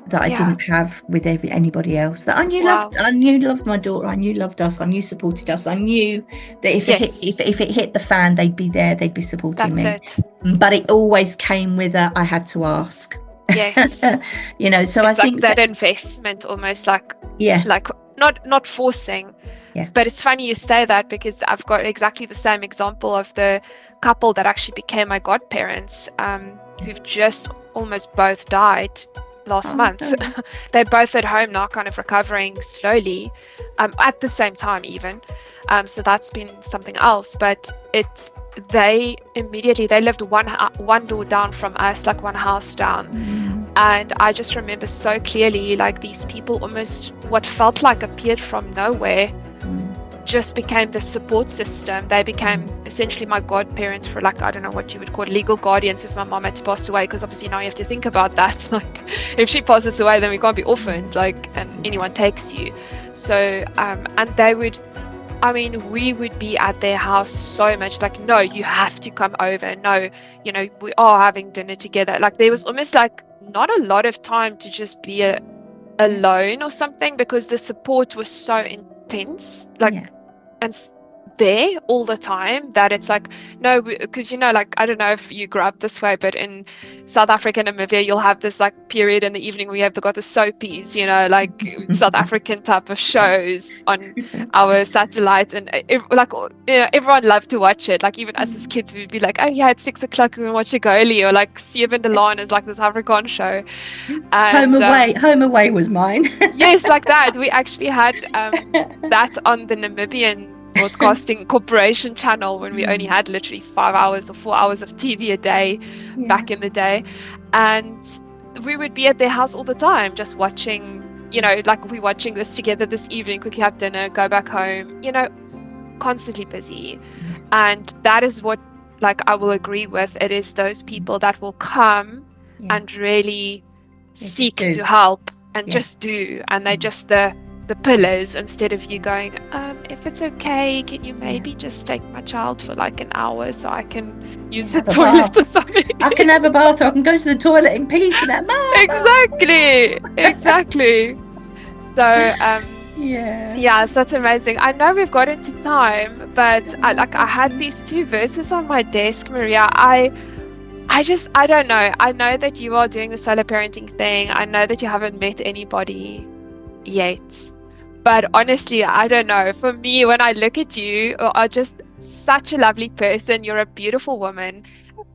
that I didn't have with anybody else. That I knew loved my daughter. I knew loved us. I knew supported us. I knew that if it hit the fan, they'd be there. They'd be supporting me. That's it. But it always came with I had to ask. Yes. So it's I think that investment, almost like not forcing. Yeah. But it's funny you say that, because I've got exactly the same example of the couple that actually became my godparents, who've just almost both died last month. They're both at home now, kind of recovering slowly, at the same time even. So that's been something else. But they lived one door down from us, like one house down. And I just remember so clearly, like these people almost what felt like appeared from nowhere, just became the support system. They became essentially my godparents for, like, I don't know what you would call legal guardians if my mom had to pass away, because obviously now you have to think about that. Like if she passes away, then we can't be orphans, like, and anyone takes you. So and they would, we would be at their house so much, like, no, you have to come over, no, we are having dinner together. Like there was almost like not a lot of time to just be alone or something, because the support was so intense, like, and there all the time, that it's like, no, because like, I don't know if you grew up this way, but in South Africa and Namibia, you'll have this like period in the evening where you've got the soapies, like South African type of shows on our satellite, and everyone loved to watch it. Like even us as kids, we'd be like, oh yeah, it's 6 o'clock, we watch a Goli, or like Seven de Laan is like this Afrikaans show. And, Home Away was mine. Yes, like that. We actually had that on the Namibian Broadcasting Corporation channel when we only had literally 5 hours or 4 hours of TV a day back in the day. And we would be at their house all the time, just watching, like we're watching this together this evening, quickly have dinner, go back home, constantly busy. And that is what, like, I will agree with. It is those people that will come and really seek to help and just do. And they just the pillars, instead of you going, if it's okay, can you maybe just take my child for like an hour so I can use the toilet or something? I can have a bath, or I can go to the toilet in peace with that man. Exactly. So so that's amazing. I know we've got into time, but I had these 2 verses on my desk, Maria. I don't know. I know that you are doing the solo parenting thing. I know that you haven't met anybody yet, But honestly, I don't know. For me, when I look at you, you are just such a lovely person. You're a beautiful woman.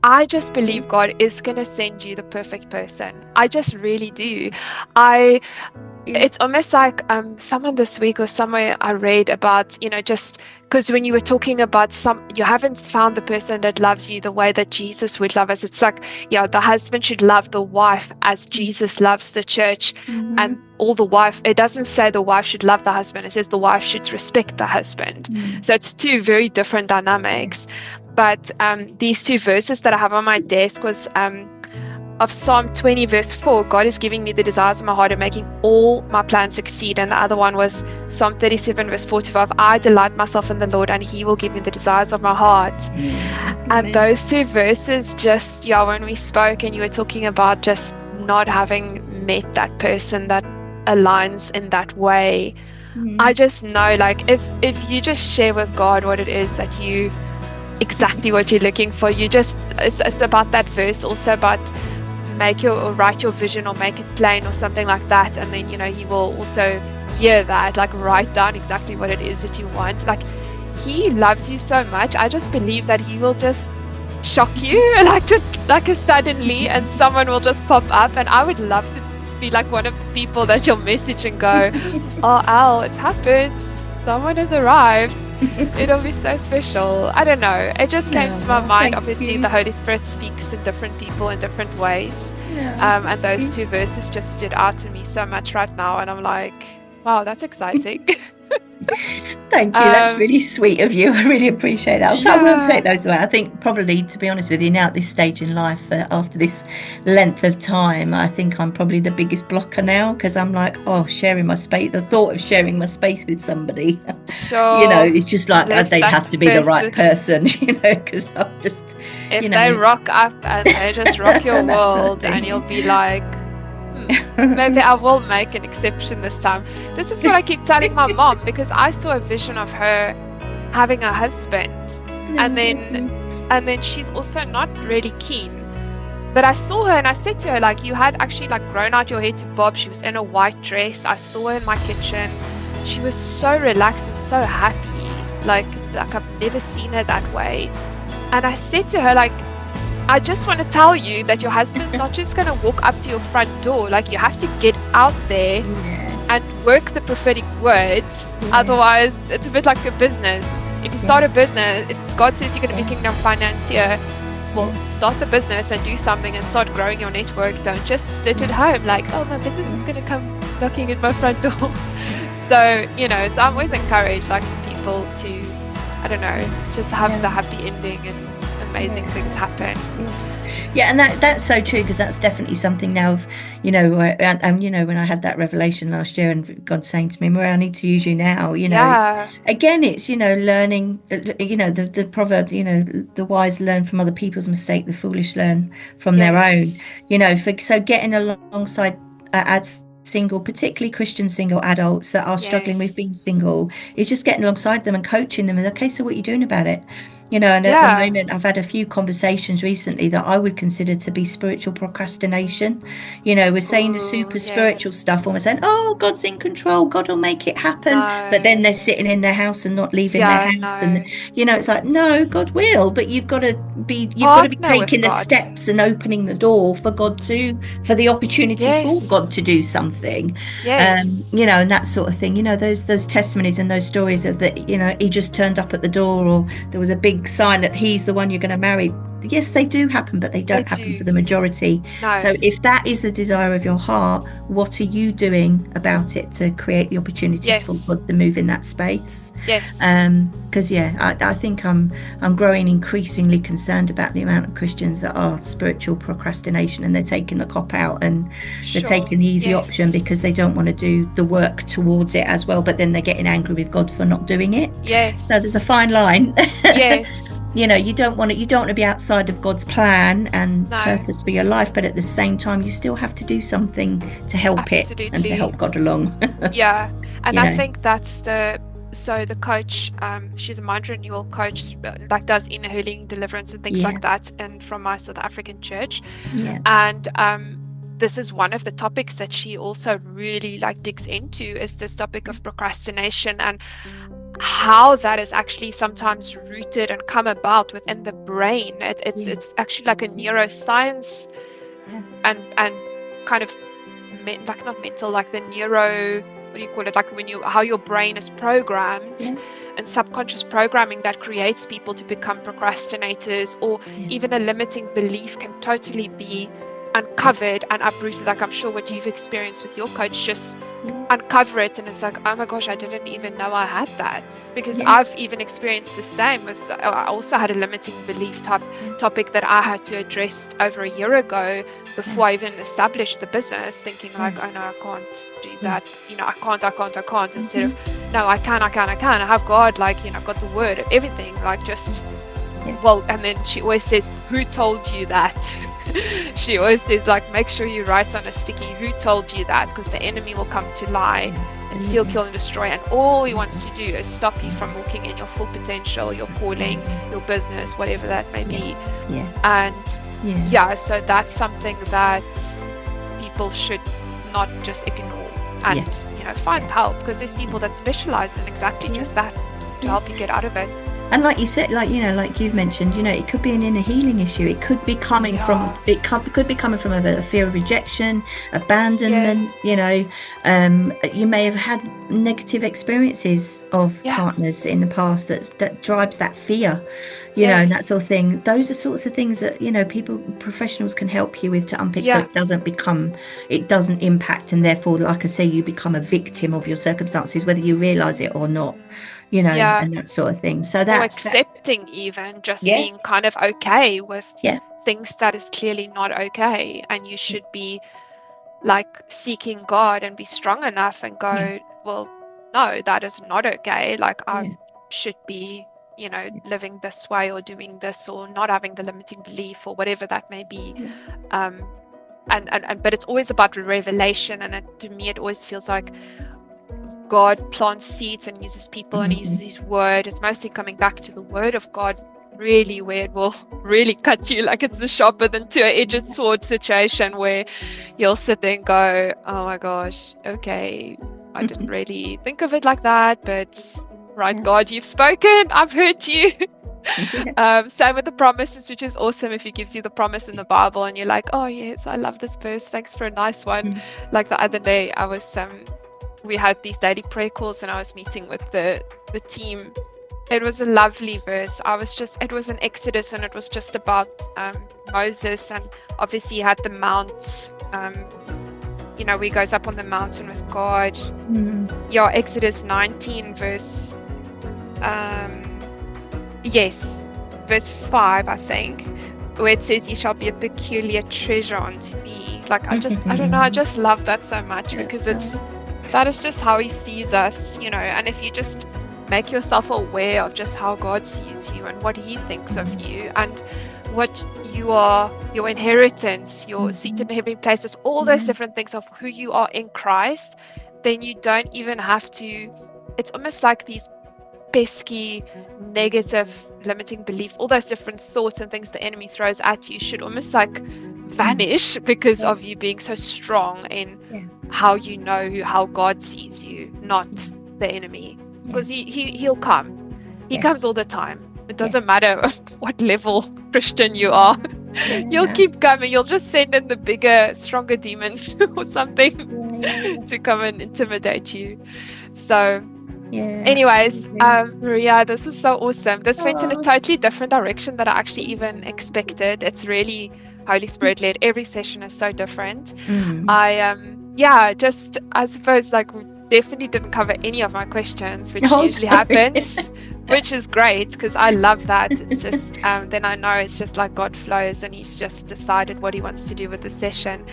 I just believe God is going to send you the perfect person. I just really do. I It's almost like someone this week or somewhere I read about, just because when you were talking about you haven't found the person that loves you the way that Jesus would love us. It's like, the husband should love the wife as Jesus loves the church. And it doesn't say the wife should love the husband. It says the wife should respect the husband. So it's two very different dynamics. But these two verses that I have on my desk was of Psalm 20 verse 4, God is giving me the desires of my heart and making all my plans succeed. And the other one was Psalm 37 verse 4 to 5, I delight myself in the Lord and he will give me the desires of my heart. And those two verses just, when we spoke and you were talking about just not having met that person that aligns in that way, I just know, like, if you just share with God what it is that you, exactly what you're looking for, it's about that verse also about write your vision or make it plain or something like that, and then he will also hear that, like, write down exactly what it is that you want. Like, he loves you so much. I just believe that he will just shock you, like a suddenly, and someone will just pop up, and I would love to be like one of the people that you'll message and go, oh Al, it's happened, someone has arrived. It'll be so special. I don't know, it just came to my mind. Obviously the Holy Spirit speaks in different people in different ways, and those two verses just stood out to me so much right now, and I'm like, wow, that's exciting. Thank you, that's really sweet of you. I really appreciate that. I will take those away. I think probably, to be honest with you, now at this stage in life, after this length of time, I think I'm probably the biggest blocker now, because I'm like, sharing my space, the thought of sharing my space with somebody, it's just like, they'd have to be the right person, because I'm just, if they rock up and they just rock your world, and you'll be like, maybe I will make an exception this time. This is what I keep telling my mom, because I saw a vision of her having a husband, and then she's also not really keen. But I saw her and I said to her, like, you had actually like grown out your hair to bob. She was in a white dress. I saw her in my kitchen. She was so relaxed and so happy. Like I've never seen her that way. And I said to her, like, I just want to tell you that your husband's not just going to walk up to your front door. Like, you have to get out there and work the prophetic word. Otherwise, it's a bit like a business. If you start a business, if God says you're going to be kingdom financier, well, start the business and do something and start growing your network. Don't just sit at home like, oh, my business is going to come knocking at my front door. So I'm always encouraged, like, for people to, I don't know, just have the happy ending and amazing things happen. And that's so true, because that's definitely something now of, when I had that revelation last year and God saying to me, Maria, I need to use you now, again, it's, learning, the proverb, the wise learn from other people's mistake, the foolish learn from their own, so getting alongside single, particularly Christian single adults that are struggling with being single, is just getting alongside them and coaching them, and okay, so what are you doing about it? And at the moment, I've had a few conversations recently that I would consider to be spiritual procrastination. We're saying the super spiritual stuff, and we're saying, oh, God's in control, God will make it happen. But then they're sitting in their house and not leaving their house. And, it's like, no, God will, but you've got to be taking the steps and opening the door for God for the opportunity for God to do something. And that sort of thing. Those testimonies and those stories of that, he just turned up at the door, or there was a big sign that he's the one you're going to marry. Yes, they do happen, but they don't happen for the majority. So if that is the desire of your heart, what are you doing about it to create the opportunities for God to move in that space? Because I think I'm growing increasingly concerned about the amount of Christians that are spiritual procrastination, and they're taking the cop out, and they're taking the easy option because they don't want to do the work towards it as well, but then they're getting angry with God for not doing it. So there's a fine line. You don't want to be outside of God's plan and purpose for your life, but at the same time, you still have to do something to help it and to help God along. And I think that's the coach, she's a mind renewal coach, like does inner healing, deliverance and things like that, and from my South African church. And this is one of the topics that she also really like digs into, is this topic of procrastination and how that is actually sometimes rooted and come about within the brain. It's actually like a neuroscience and kind of like not mental, like the neuro, what do you call it, like how your brain is programmed, and subconscious programming that creates people to become procrastinators, or even a limiting belief can totally be uncovered and uprooted. Like I'm sure what you've experienced with your coach, just uncover it and it's like, oh my gosh, I didn't even know I had that. Because I've even experienced the same with, I also had a limiting belief topic that I had to address over a year ago before I even established the business, thinking like, oh no, I can't do that, I can't, instead of, no, I can, I have God, like, I've got the word, everything, like just, well, and then she always says, who told you that? She always says, like, make sure you write on a sticky, who told you that? Because the enemy will come to lie and steal, kill, and destroy. And all he wants to do is stop you from walking in your full potential, your calling, your business, whatever that may be. And so that's something that people should not just ignore and find help, because there's people that specialize in exactly just that to help you get out of it. And like you said, like like you've mentioned, it could be an inner healing issue. It could be coming from could be coming from a fear of rejection, abandonment. You may have had negative experiences of partners in the past that drives that fear, and that sort of thing. Those are sorts of things that professionals can help you with to unpick, so it doesn't impact, and therefore, like I say, you become a victim of your circumstances, whether you realize it or not. And that sort of thing. So that's accepting, even just being kind of okay with things that is clearly not okay, and you should be like seeking God and be strong enough and go, well, no, that is not okay. Like I should be, living this way or doing this or not having the limiting belief or whatever that may be. And but it's always about revelation, and to me it always feels like God plants seeds and uses people and he uses his word. It's mostly coming back to the word of God, really, where it will really cut you, like it's the sharper than two-edged sword situation, where you'll sit there and go, oh my gosh, okay, I didn't really think of it like that, but right, God, you've spoken, I've heard you. Same with the promises, which is awesome if he gives you the promise in the Bible and you're like, oh yes, I love this verse, thanks for a nice one. Like the other day I was we had these daily prayer calls and I was meeting with the team. It was a lovely verse. It was an Exodus, and it was just about Moses, and obviously he had the mount, where he goes up on the mountain with God. Exodus 19 verse verse 5, I think, where it says, "You shall be a peculiar treasure unto me." Like I don't know, I just love that so much, because that is just how he sees us, and if you just make yourself aware of just how God sees you and what he thinks of you and what you are, your inheritance, your seated in heavenly places, all those different things of who you are in Christ, then you don't even have to, it's almost like these pesky, negative, limiting beliefs, all those different thoughts and things the enemy throws at you should almost like vanish because of you being so strong in how you know how God sees you, not the enemy. Because he'll come. He comes all the time. It doesn't matter what level Christian you are. You'll keep coming. You'll just send in the bigger, stronger demons or something to come and intimidate you. So anyways, Maria, this was so awesome. This went in a totally different direction that I actually even expected. It's really Holy Spirit led. Every session is so different. I suppose like we definitely didn't cover any of my questions, which usually happens, which is great because I love that. It's just then I know it's just like God flows and he's just decided what he wants to do with the session.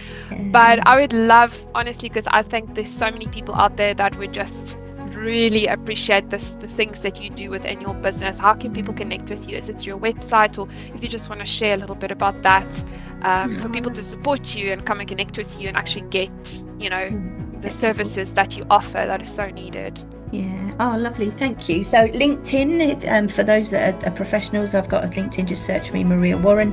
But I would love, honestly, because I think there's so many people out there that would just really appreciate the things that you do within your business. How can people connect with you? Is it your website, or if you just want to share a little bit about that, for people to support you and come and connect with you and actually get the services that you offer that is so needed? Yeah. Oh, lovely. Thank you. So LinkedIn, for those that are professionals, I've got a LinkedIn. Just search me, Maria Warren.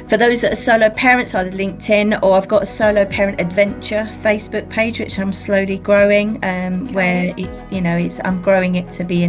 For those that are solo parents, either LinkedIn, or I've got a solo parent adventure Facebook page, which I'm slowly growing. Where I'm growing it to be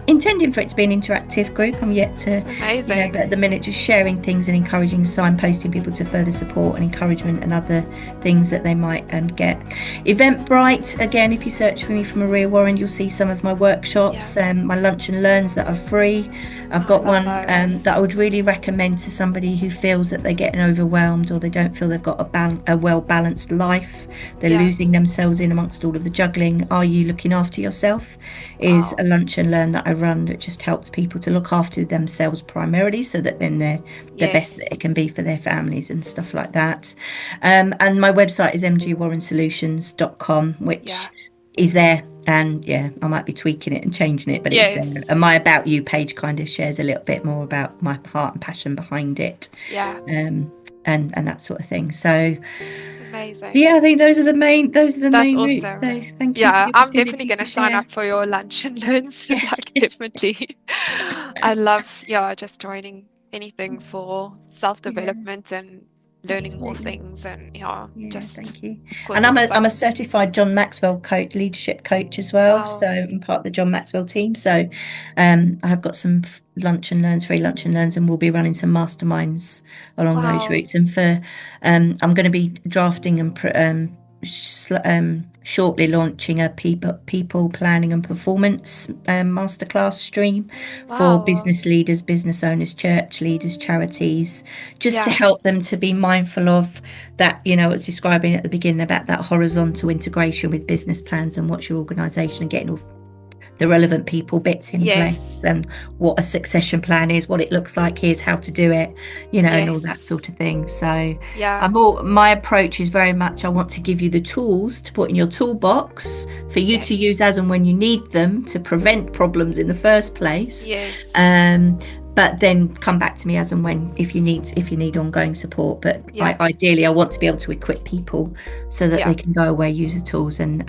intending for it to be an interactive group. I'm yet to, but at the Amazing. minute, just sharing things and encouraging, signposting people to further support and encouragement and other things that they might get. Eventbrite, again, if you search for me, for Maria Warren, you'll see some of my workshops, Yeah. my lunch and learns that are free. I've I got love one those. that I would really recommend to somebody who feels that they're getting overwhelmed, or they don't feel they've got a well-balanced life. They're Yeah. losing themselves in amongst all of the juggling. Are you looking after yourself? Is a Wow. lunch and learn that I run that just helps people to look after themselves primarily, so that then they're the best that it Yes. can be for their families and stuff like that. And my website is mgwarrensolutions.com, Yeah. which is there. And yeah, I might be tweaking it and changing it, but it's there. And Yes. my About You page kind of shares a little bit more about my heart and passion behind it, Yeah. and that sort of thing. So Amazing. yeah, I think those are the That's main routes. awesome. So thank you for Yeah, the I'm definitely opportunity going to to sign share. up for your lunch and learns. Like, definitely. I love, yeah, just joining anything for Yeah, self-development and learning more absolutely. things. And yeah, Yeah, just, thank you. of course, And it's I'm like, a certified John Maxwell coach, leadership coach as well. So wow, I'm part of the John Maxwell team. So I have got some lunch and learns, free lunch and learns, and we'll be running some masterminds along those wow, routes. And for I'm going to be drafting and shortly launching a people planning and performance masterclass stream for wow. business leaders, business owners, church leaders, charities, just to Yeah, help them to be mindful of that. I was describing at the beginning about that horizontal integration with business plans and what's your organization, and getting all the relevant people bits in place, yes, and what a succession plan is, what it looks like, here's how to do it, and all that yes, sort of thing. So yeah, my approach is very much, I want to give you the tools to put in your toolbox for you to use yes, as and when you need them to prevent problems in the first place. yes, um, but then come back to me as and when, if you need ongoing support. But yeah, ideally, I want to be able to equip people so that yeah, they can go away, use the tools, and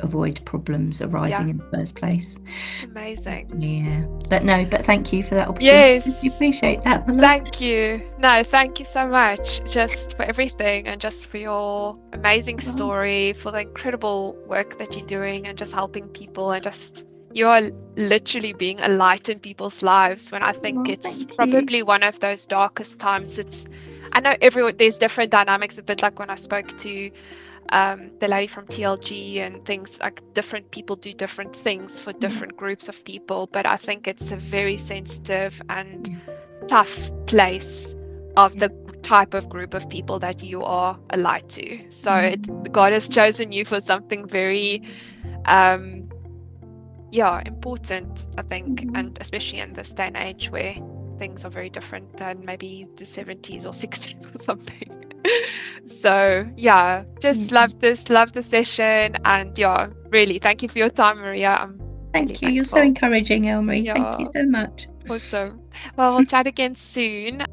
avoid problems yeah. arising in the first place. Amazing. Yeah, but thank you for that opportunity. I Yes. appreciate that, my love. Thank you. No, thank you so much just for everything and just for your amazing Oh, story, for the incredible work that you're doing and just helping people and just you are literally being a light in people's lives when I think it's thank you. probably one of those darkest times. I know everyone, there's different dynamics, a bit like when I spoke to the lady from TLG and things like different people do different things for Yeah, different groups of people, but I think it's a very sensitive and yeah, tough place of yeah. the type of group of people that you are allied to. So Mm, God has chosen you for something very, um, yeah, important, I think, and mm, especially in this day and age where things are very different than maybe the 70s or 60s or something. So yeah, just yeah. love the session, and yeah, really thank you for your time, Maria. I'm really Thank you. You're so thankful. encouraging, Elmarie. Thank you Yeah, so much. awesome. Well, we'll chat again soon.